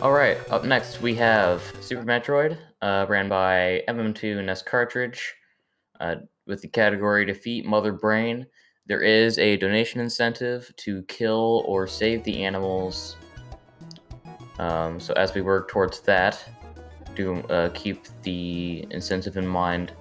Alright, up next we have Super Metroid, ran by mm2nescartridge, with the category Defeat Mother Brain. There is a donation incentive to kill or save the animals, so as we work towards that, do keep the incentive in mind.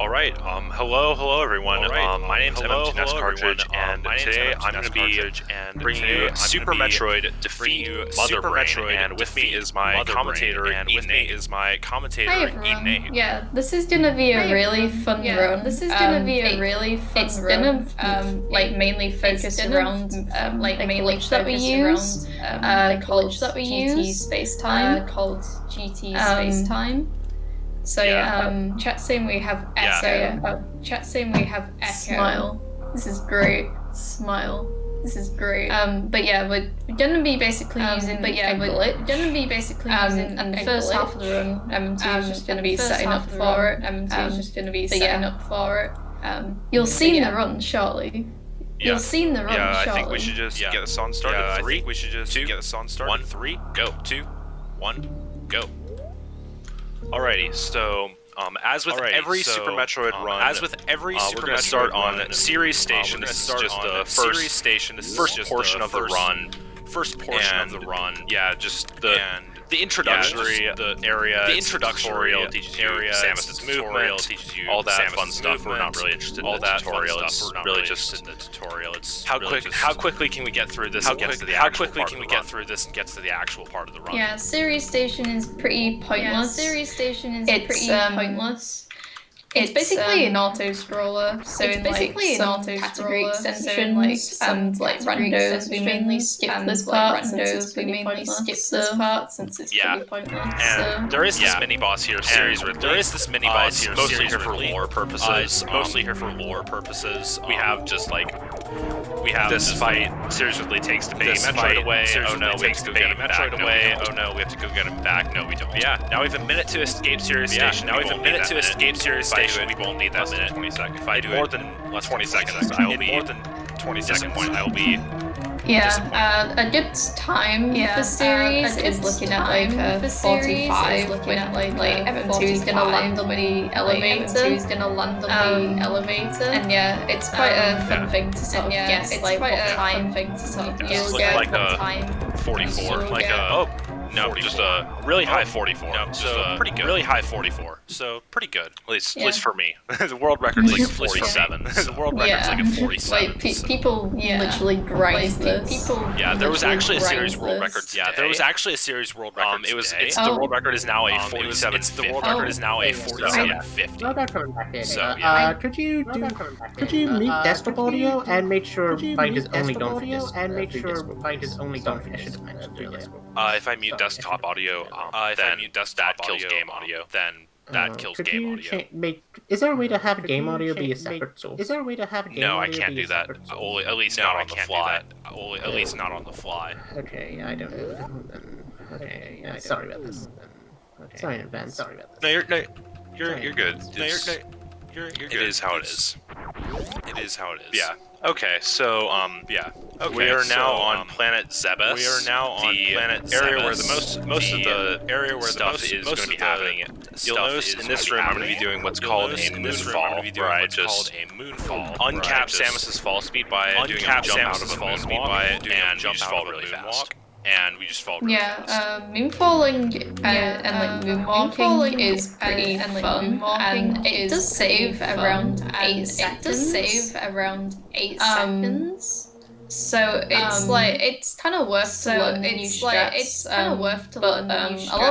Hello everyone. My name's mm2nescartridge, and today I'm going to be bringing you Super Metroid Defeat Mother Brain, and with me is my commentator, Hi everyone. Yeah, this is gonna be a really fun run. This is gonna be a really fun run. It's gonna like mainly focus around like the glitch that we use, called GT space time. So chat saying we have Echo. Chat saying we have Echo. Smile. This is great. Smile. This is great. But yeah, we're gonna be basically using a glitch. And the first half of the run, M2 is just gonna be setting up for it. You'll see the run shortly. Yeah. You'll see the run shortly. I think we should just get this on started. I think we should just get this on started. 1, 3, go. 2, 1, go. Alrighty, so as with every Super Metroid run, we're going to start on Series Station. This is just the first portion of the run. Yeah, just the introductory area. The introductory teaches you Samus's movement, teaches you all that fun stuff. We're not really interested in the tutorial. It's really just how quickly can we get through this and get to the actual part of the run. Yeah, Series Station is pretty pointless. It's basically an auto-scroller, so in like some category extensions and like randos, we mainly skip this part since it's pretty pointless. And there is this mini-boss here, mostly here for lore purposes. We have just like this fight. Series Ridley takes the baby Metroid away. Oh no, we have to go get Metroid away. Oh no, we have to go get him back. No, we don't. Yeah, now we have a minute to escape Series Station. We won't need that minute. 20 seconds. If I do more than 20 seconds, I will be disappointed. I will be a good time for series is looking at like a 45 when like M2 is gonna land on the elevator. And yeah, it's quite a fun thing to sort of guess like what time you'll get. Like a 44, like a just a really high 44. No, so pretty good. Really high 44. So pretty good. At least for me. The world record is like 47. The world record is like a 47. Like people literally grind this. There was actually a series world record. The world record is now a 4750. The world record is now a 4750. So could you mute desktop audio and make sure mic is only gone for this? I should have mentioned earlier. If I mute desktop audio, then that kills game audio. Is there a way to have game audio be a separate source? No, I can't do that. At least not on the fly. Okay, I don't know. Okay, sorry about this. Sorry in advance. No, you're good. It is how it is. Yeah. Okay, so we are now on planet Zebes. The area where most of the stuff is going to be happening. You'll notice in this room I'm going to be doing what's called a moonfall, where I just uncap Samus's fall speed by doing a jump out of a moonwalk, and just fall really fast. Moonfalling and moonwalking is pretty fun, and it does save around 8 seconds. So it's kind of worth to learn new strats. A lot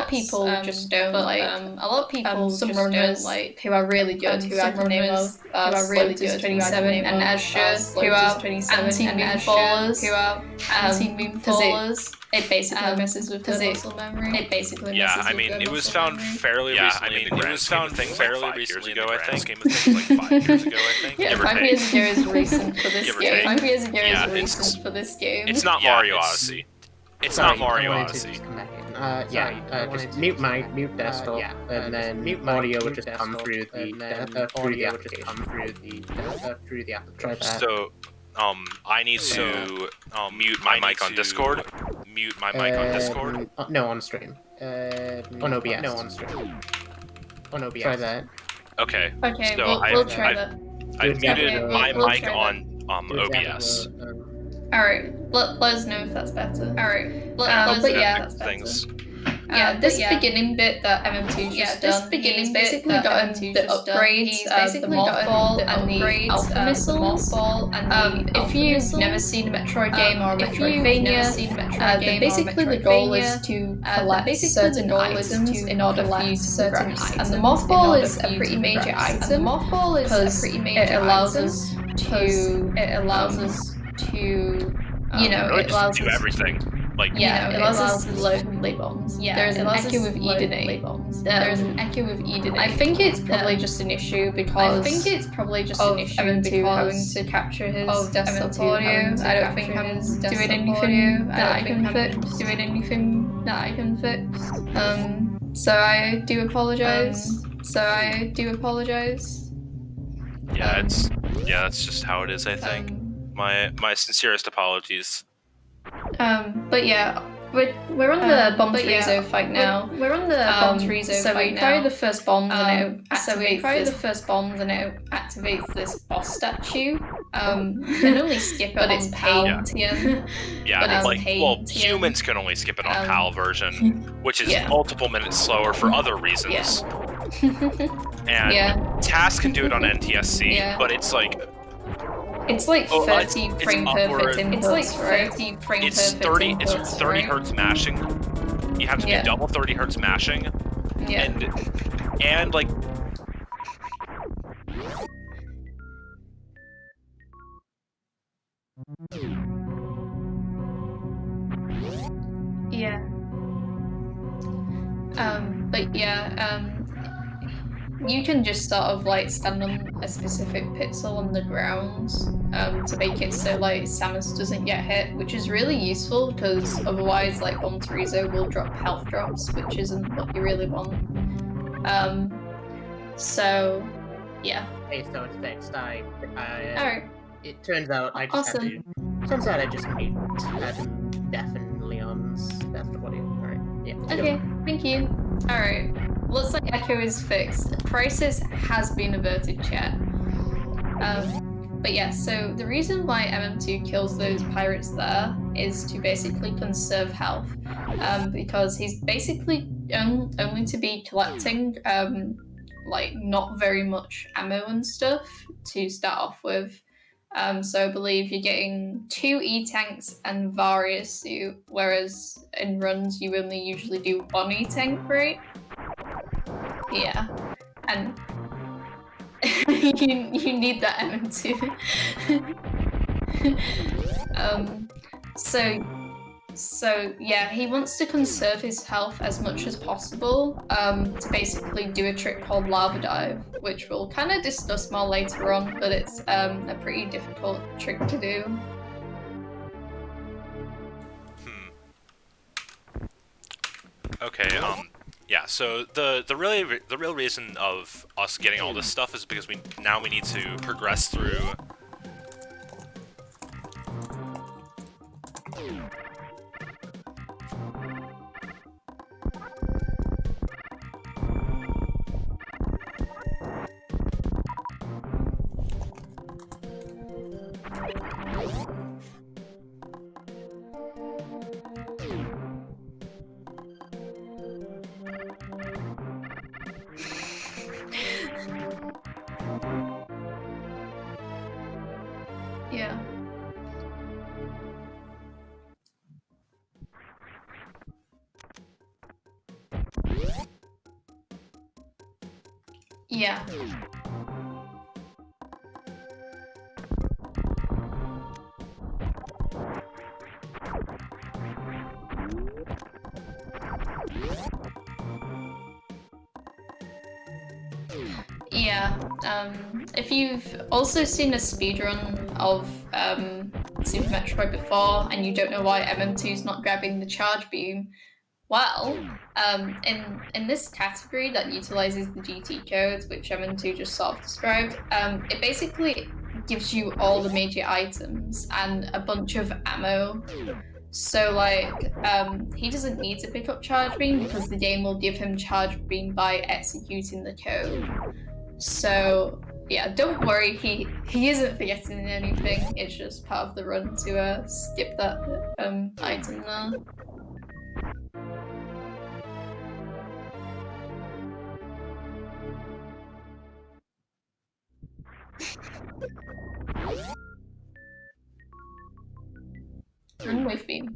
of people just don't some runners who are really good, who are the name of Floaters 27 and Azure, who are anti-moonfallers. It basically messes with the muscle memory. It was found fairly recently. It was found fairly recently ago, I think. Game was like 5 years ago, I think. Yeah, 5 years ago is recent for this game. 5 years ago is recent for this game. It's not Mario Odyssey. It's not Mario Odyssey. Just mute mic, mute desktop, and then mute audio would just come through the application. Try that. So, I need to mute my mic on Discord. No, on stream. On OBS. No, on stream. On OBS. Try that. Okay. Okay, so we'll try that. I've muted my mic on OBS. Alright, let us know if that's better. Alright, that's better. This beginning bit that MM2's just done, he's basically gotten the upgrades, the mothball and the alpha missiles. If you've never seen a Metroid game or a Metroidvania, then basically the goal is to collect certain items in order for you to progress. And the mothball is a pretty major item because it allows us to it allows do us everything. it allows us to load lay bombs. There's an echo with Eden. I think it's probably just an issue because M2 having to capture his desktop audio. I don't think I'm doing anything that I can fix. So I do apologize. Yeah, that's just how it is, I think. My sincerest apologies. But yeah, we're on the bomb Frizo fight now. So we carry the first bombs and it activates this boss statue. And only skip it on PAL TM. Humans can only skip it on PAL version, which is multiple minutes slower for other reasons. And TAS can do it on NTSC, but it's like 30 frame perfect inputs, right? It's 30 hertz mashing. You have to do double 30 hertz mashing. And like you can just sort of like stand on a specific pixel on the ground to make it so like Samus doesn't get hit, which is really useful because otherwise like Bomb Frizo will drop health drops, which isn't what you really want. So yeah. Hey, so it's fixed. Alright. It turns out I just had to. Turns out I just made definitely on desktop audio. Alright. Yeah. Okay. Thank you. Alright. Looks like Echo is fixed. Crisis has been averted, chat. But yeah, so the reason why MM2 kills those pirates there is to basically conserve health. Because he's basically only to be collecting like not very much ammo and stuff to start off with. So I believe you're getting 2 E-tanks and Varia suit, whereas in runs you only usually do 1 E-tank, right? Yeah, and you need that MM2. So yeah, he wants to conserve his health as much as possible to basically do a trick called Lava Dive, which we'll kind of discuss more later on, but it's a pretty difficult trick to do. Okay, yeah, so the real reason of us getting all this stuff is because we need to progress through. Yeah. Yeah. Yeah, if you've also seen a speedrun of Super Metroid before and you don't know why MM2's not grabbing the charge beam, well, in this category that utilizes the GT codes, which MM2 just sort of described, it basically gives you all the major items and a bunch of ammo. So like, he doesn't need to pick up charge beam because the game will give him charge beam by executing the code. So yeah, don't worry, he isn't forgetting anything, it's just part of the run to skip that item there. Run with me.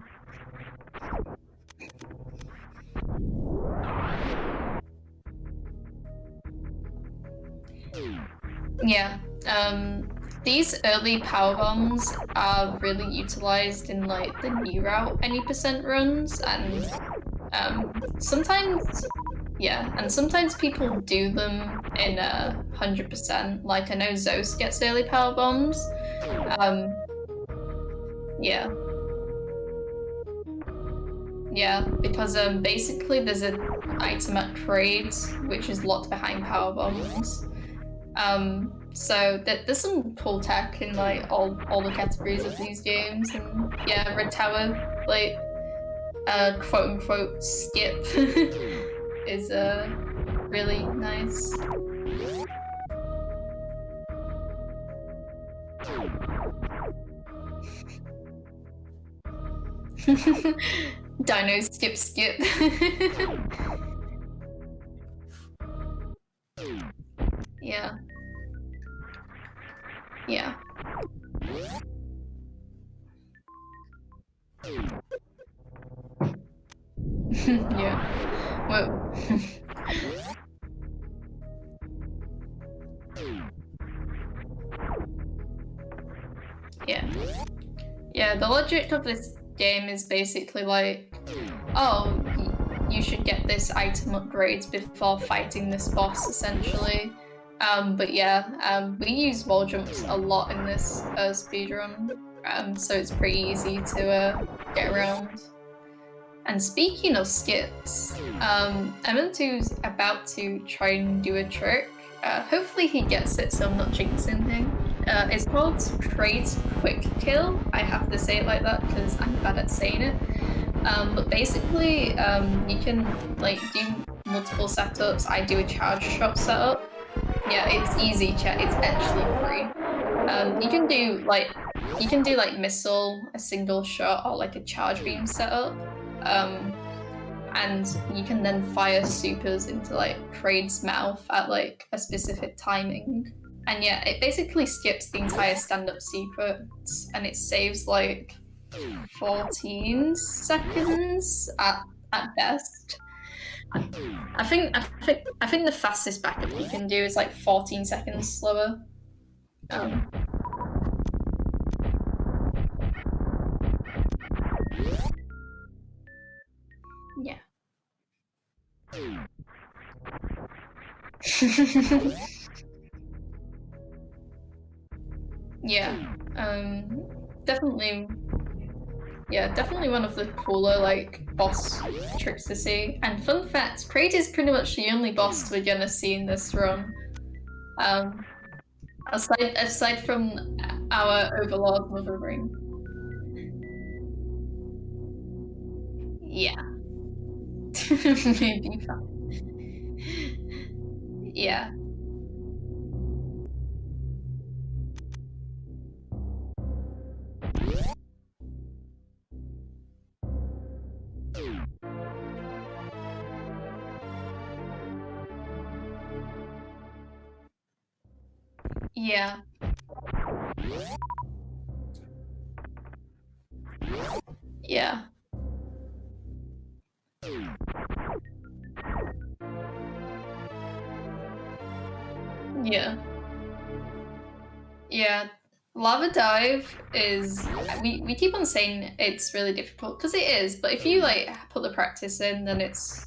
Yeah, these early power bombs are really utilized in like the new route any percent runs, and sometimes, yeah, and sometimes people do them in 100%. Like I know Zeus gets early power bombs. Yeah. Yeah, because basically there's an item at trades which is locked behind power bombs. So there's some cool tech in like all the categories of these games, and yeah, Red Tower, like quote unquote skip is really nice. Dino skip. Yeah. Yeah. Yeah. Well. Yeah. Yeah, the logic of this game is basically like, oh, you should get this item upgrades before fighting this boss, essentially. But yeah, we use wall jumps a lot in this speedrun, so it's pretty easy to get around. And speaking of skips, mm2's about to try and do a trick. Hopefully he gets it, so I'm not jinxing him. It's called Crate's Quick Kill. I have to say it like that because I'm bad at saying it. But basically, you can like do multiple setups. I do a charge shot setup. Yeah, it's easy, chat. It's actually free. You can do like missile, a single shot, or like a charge beam setup. And you can then fire supers into like Kraid's mouth at like a specific timing. And yeah, it basically skips the entire stand-up sequence, and it saves like 14 seconds at best. I think the fastest backup you can do is like 14 seconds slower. Yeah. Yeah. Definitely. Yeah, definitely one of the cooler like boss tricks to see. And fun fact, Kraid is pretty much the only boss we're gonna see in this run. Aside from our Overlord Mother Ring. Yeah. Maybe fine. Yeah. Yeah. Yeah. Yeah. Yeah. Lava Dive is we keep on saying it's really difficult because it is, but if you like put the practice in, then it's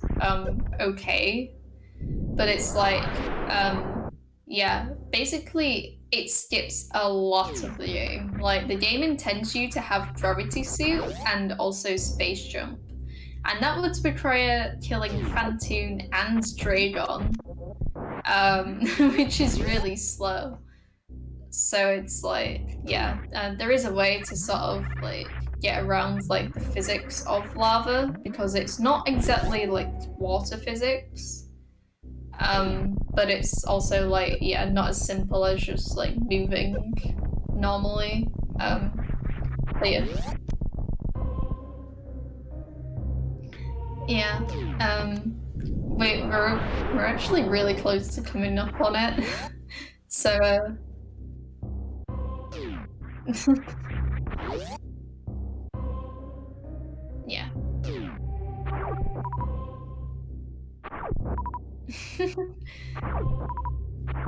okay. But it's like yeah, basically it skips a lot of the game. Like the game intends you to have gravity suit and also space jump. And that would require killing Phantoon and Dragon, which is really slow. So it's like, yeah, there is a way to sort of like get around like the physics of lava because it's not exactly like water physics. But it's also like, yeah, not as simple as just like moving normally. But yeah. Yeah. We're actually really close to coming up on it. So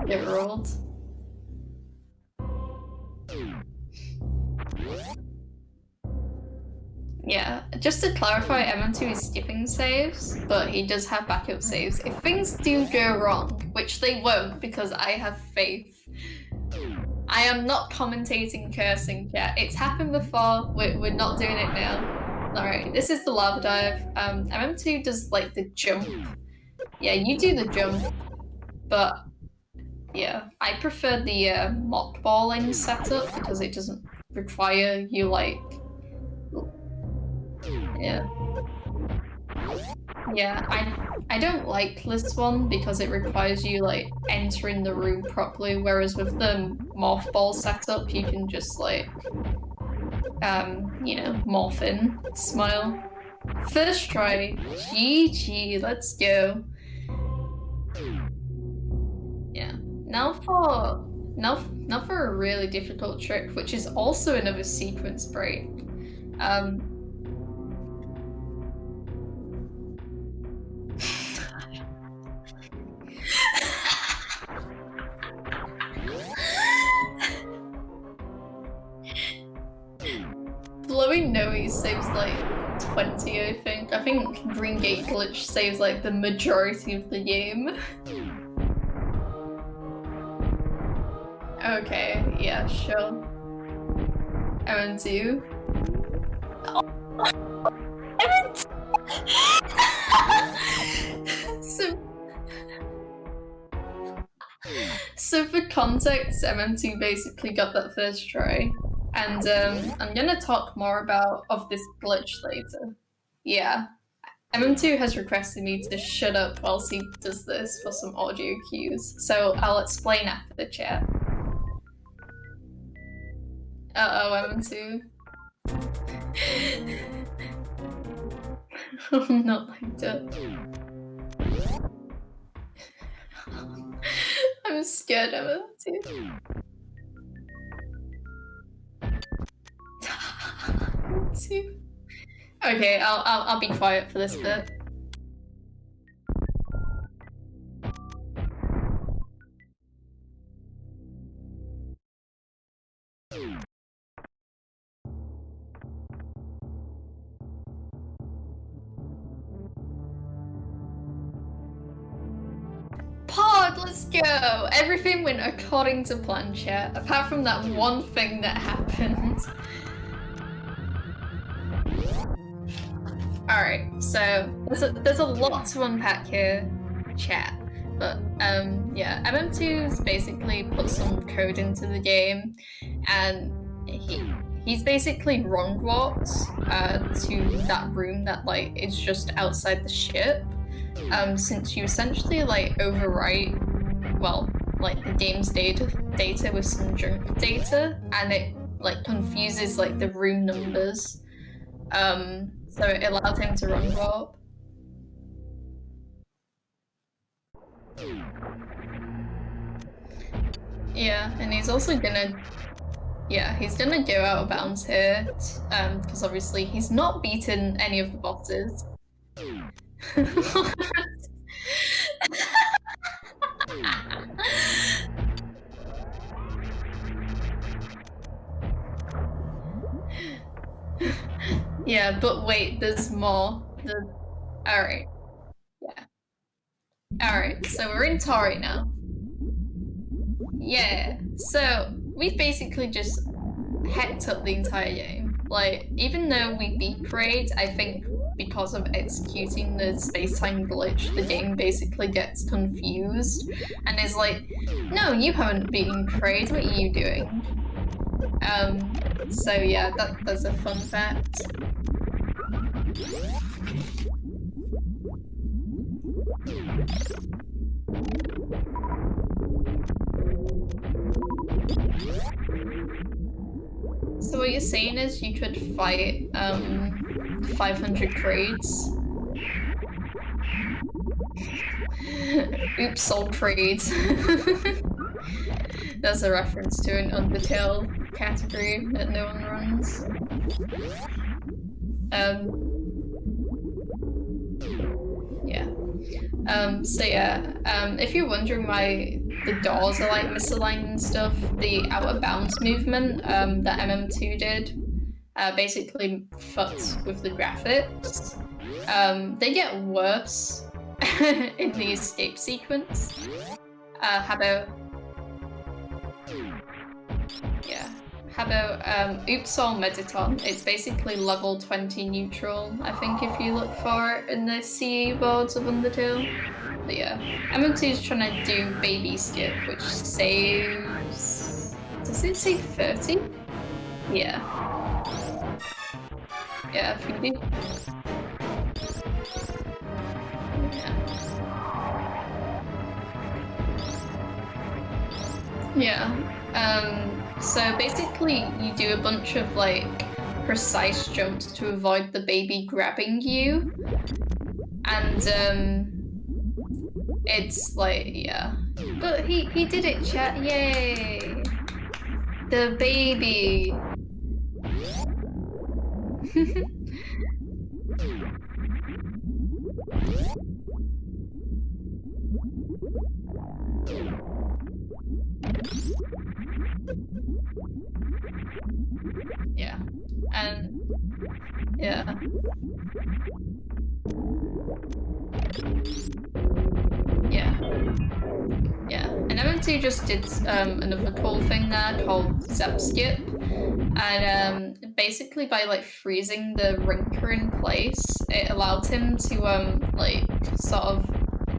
Get rolled. Yeah, just to clarify, MM2 is skipping saves, but he does have backup saves. If things do go wrong, which they won't because I have faith, I am not commentating cursing yet. It's happened before, we're not doing it now. Alright, this is the lava dive. MM2 does like the jump. Yeah, you do the jump, but yeah, I prefer the mothballing setup because it doesn't require you like... Yeah, I don't like this one because it requires you like entering the room properly, whereas with the morph setup you can just like you know, morph in. Smile. First try. GG, let's go. Yeah. Now for a really difficult trick, which is also another sequence break. Blowing Noe saves like 20, I think. I think Green Gate Glitch saves like the majority of the game. Okay, yeah, sure. MM2. So for context, MM2 basically got that first try. And I'm gonna talk more about this glitch later. Yeah. MM2 has requested me to shut up whilst he does this for some audio cues, so I'll explain after the chat. Uh-oh, MM2. I'm not like that. I'm scared of MM2. Okay, I'll be quiet for this bit. Pod, let's go! Everything went according to plan, chat, apart from that one thing that happened. Alright, so there's a lot to unpack here, chat. But yeah, MM2's basically put some code into the game, and he's basically wrong walked to that room that like is just outside the ship. Since you essentially like overwrite, well, like the game's data with some junk data, and it like confuses like the room numbers. So it allowed him to run warp. Yeah, and he's also gonna... Yeah, he's gonna go out of bounds here, because obviously he's not beaten any of the bosses. Yeah, but wait, there's more. Alright. Yeah. Alright, so we're in Tori now. Yeah, so we've basically just hacked up the entire game. Like, even though we beat Parade, I think because of executing the space-time glitch, the game basically gets confused and is like, no, you haven't beaten Parade, what are you doing? So yeah, that's a fun fact. So what you're saying is you could fight 500 crates. Oops, sold crates. That's a reference to an Undertale category that no one runs. Yeah. So yeah, if you're wondering why the doors are like misaligned and stuff, the out of bounds movement that MM2 did basically fucks with the graphics. They get worse in the escape sequence. How about Oops All Mediton? It's basically level 20 neutral, I think, if you look for it in the CE boards of Undertale. But yeah, MM2 is trying to do Baby Skip, which saves... Does it say 30? Yeah. Yeah, if you do... Yeah. So basically you do a bunch of like precise jumps to avoid the baby grabbing you. And it's like, yeah. But he did it, chat, yay! The baby! Yeah, and yeah. Yeah, and MM2 just did another cool thing there called Zap Skip, and basically by like freezing the Rinker in place, it allowed him to like sort of,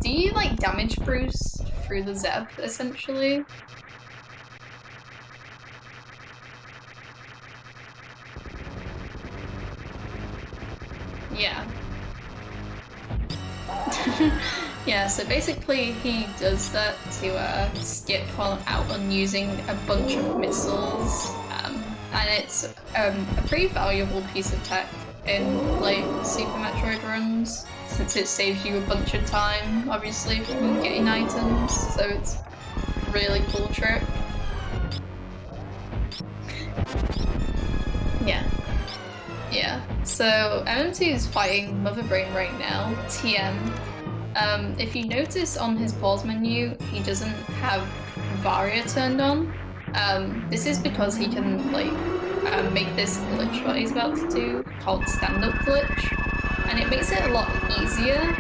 do you like damage Bruce through the Zap essentially? Yeah. Yeah, so basically he does that to skip out on using a bunch of missiles, and it's a pretty valuable piece of tech in like Super Metroid runs, since it saves you a bunch of time, obviously, from getting items, so it's a really cool trick. Yeah, so MM2 is fighting Mother Brain right now, TM. If you notice on his pause menu, he doesn't have Varia turned on. This is because he can like make this glitch what he's about to do, called stand-up glitch. And it makes it a lot easier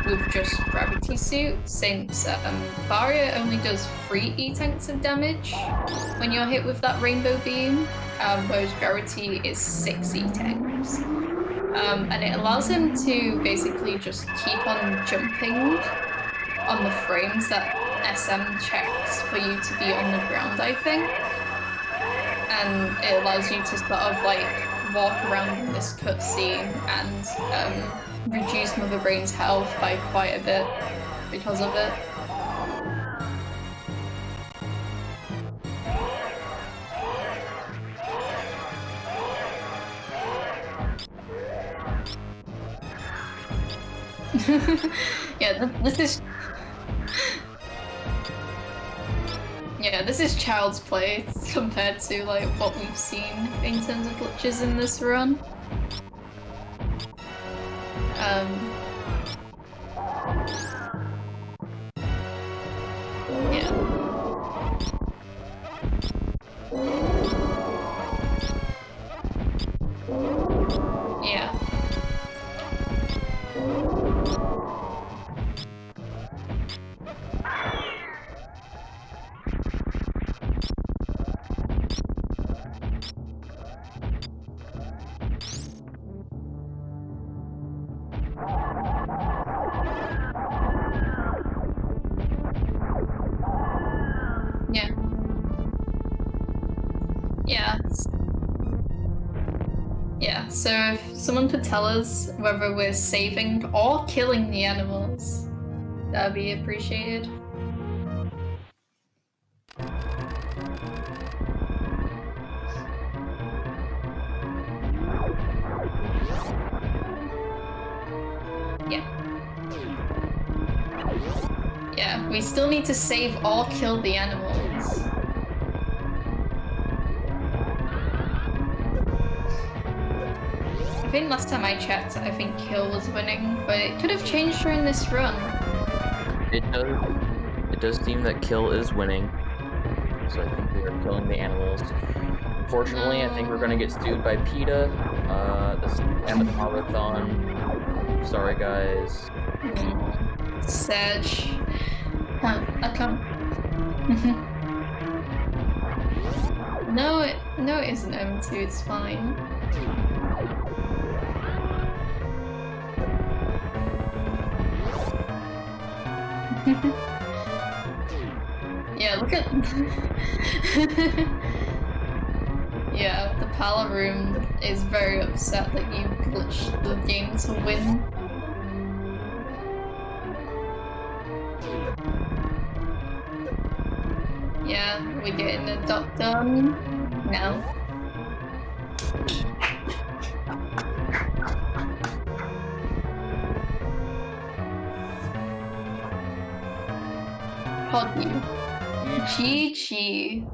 with just Gravity Suit, since Varia only does 3 E-tanks of damage when you're hit with that rainbow beam, whereas Gravity is 6 E-tanks. And it allows him to basically just keep on jumping on the frames that SM checks for you to be on the ground, I think. And it allows you to sort of like walk around in this cutscene and reduce Mother Brain's health by quite a bit because of it. Yeah, this is child's play compared to like what we've seen in terms of glitches in this run. Yeah, so if someone could tell us whether we're saving or killing the animals, that would be appreciated. Yeah, we still need to save or kill the animals. I think last time I checked, I think Kill was winning, but it could have changed during this run. It does seem that kill is winning, so I think we are killing the animals. Unfortunately, I think we're gonna get sued by PETA. This is the end of the Habothon. Sorry, guys. Sag. I can't. No, it isn't M2. It's fine. Yeah, look at. Yeah, the Pala room is very upset that you glitched the game to win. Yeah, we're getting a dot done now. Pod you. GG.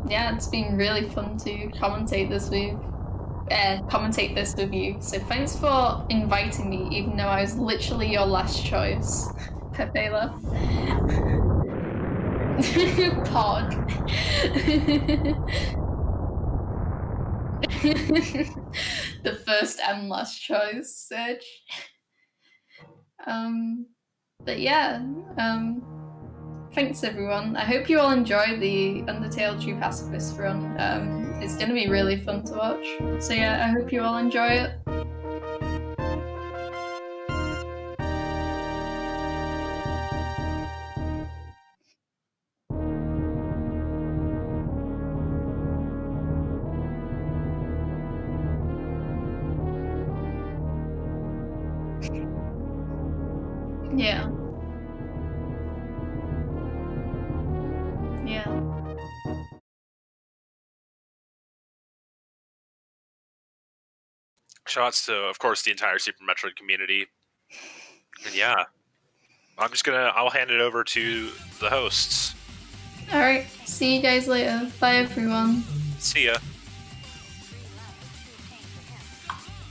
Yeah, it's been really fun to commentate this with you. So thanks for inviting me, even though I was literally your last choice. Pepela. Pod. The first and last choice, Serge. But yeah, thanks everyone. I hope you all enjoy the Undertale True Pacifist run. It's gonna be really fun to watch. So yeah, I hope you all enjoy it. Yeah. Yeah. Shoutouts to, of course, the entire Super Metroid community. And yeah, I'll hand it over to the hosts. Alright, see you guys later. Bye everyone. See ya.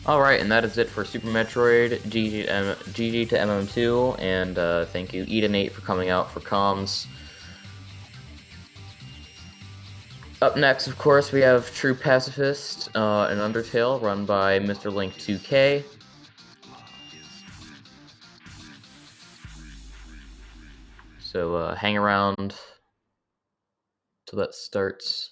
Alright, and that is it for Super Metroid. GG to MM2, and thank you Eden8 for coming out for comms. Up next, of course, we have True Pacifist, an Undertale run by Mr. Link 2K. So hang around till that starts.